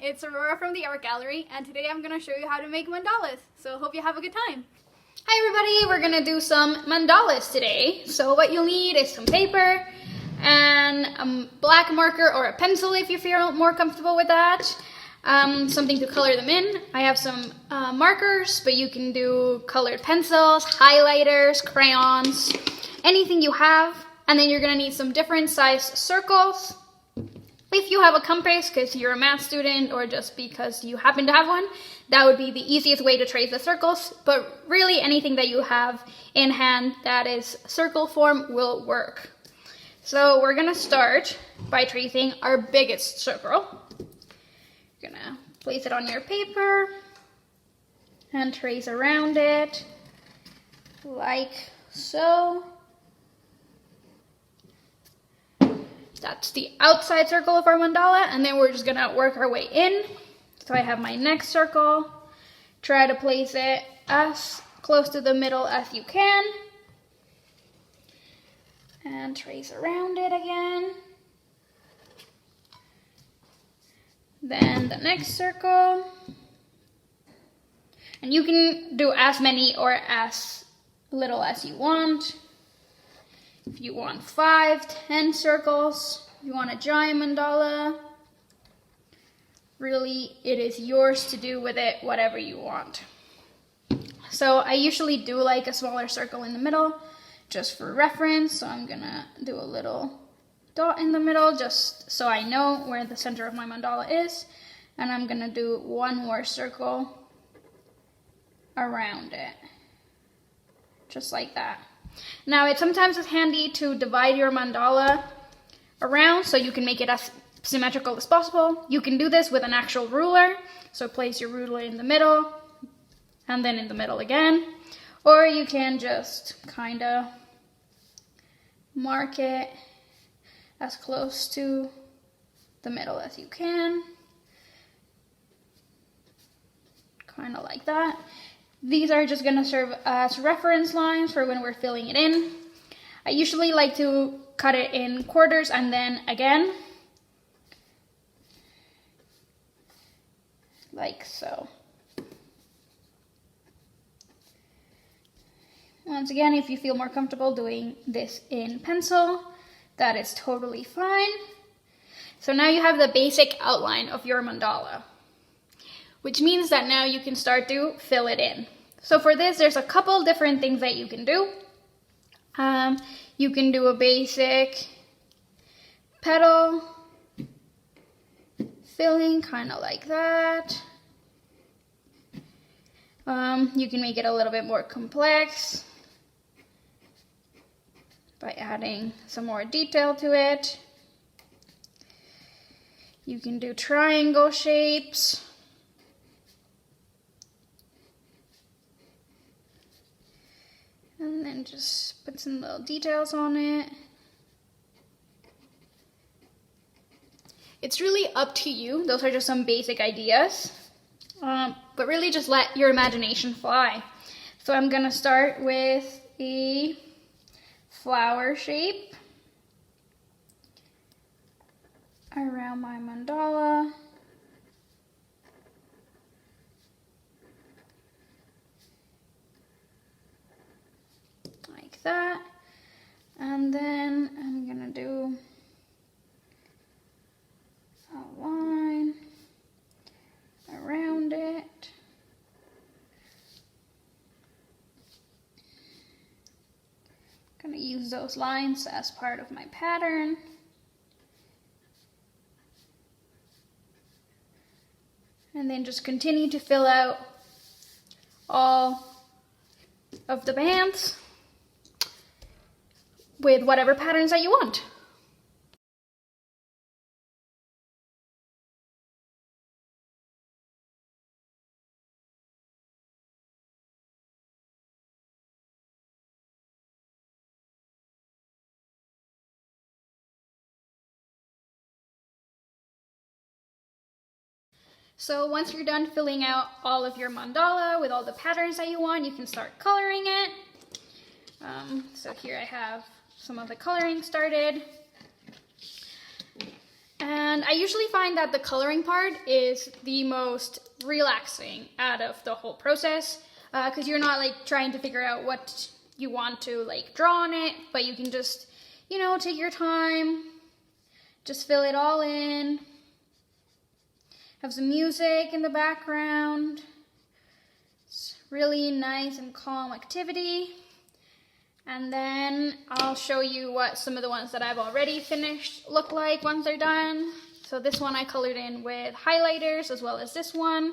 it's Aurora from the Art Gallery, and today I'm going to show you how to make mandalas. So hope you have a good time. Hi everybody, we're going to do some mandalas today. So what you'll need is some paper and a black marker or a pencil if you feel more comfortable with that. Something to color them in. I have some markers, but you can do colored pencils, highlighters, crayons, anything you have. And then you're going to need some different size circles. If you have a compass because you're a math student or just because you happen to have one, that would be the easiest way to trace the circles. But really anything that you have in hand that is circle form will work. So we're going to start by tracing our biggest circle. You're going to place it on your paper and trace around it like so. That's the outside circle of our mandala, and then we're just gonna work our way in. So I have my next circle. Try to place it as close to the middle as you can. And trace around it again. Then the next circle. And you can do as many or as little as you want. If you want 5, 10 circles, you want a giant mandala, really it is yours to do with it whatever you want. So I usually do like a smaller circle in the middle just for reference, so I'm gonna do a little dot in the middle just so I know where the center of my mandala is, and I'm gonna do one more circle around it, just like that. Now, it sometimes is handy to divide your mandala around so you can make it as symmetrical as possible. You can do this with an actual ruler, so place your ruler in the middle and then in the middle again. Or you can just kind of mark it as close to the middle as you can. Kind of like that. These are just going to serve as reference lines for when we're filling it in. I usually like to cut it in quarters and then again, like so. Once again, if you feel more comfortable doing this in pencil, that is totally fine. So now you have the basic outline of your mandala, which means that now you can start to fill it in. So for this, there's a couple different things that you can do. You can do a basic petal filling, kind of like that. You can make it a little bit more complex by adding some more detail to it. You can do triangle shapes. And then just put some little details on it. It's really up to you. Those are just some basic ideas. But really just let your imagination fly. So I'm gonna start with a flower shape around my mandala. That, and then I'm gonna do a line around it. Gonna use those lines as part of my pattern. And then just continue to fill out all of the bands with whatever patterns that you want. So once you're done filling out all of your mandala with all the patterns that you want, you can start coloring it. So here I have some of the coloring started. And I usually find that the coloring part is the most relaxing out of the whole process, because you're not like trying to figure out what you want to like draw on it, but you can just, you know, take your time, just fill it all in, have some music in the background. It's really nice and calm activity. And then I'll show you what some of the ones that I've already finished look like once they're done. So this one I colored in with highlighters, as well as this one.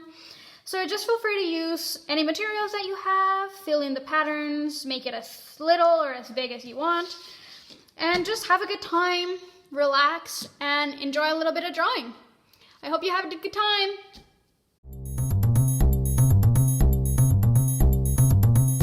So just feel free to use any materials that you have, fill in the patterns, make it as little or as big as you want, and just have a good time, relax, and enjoy a little bit of drawing. I hope you have a good time.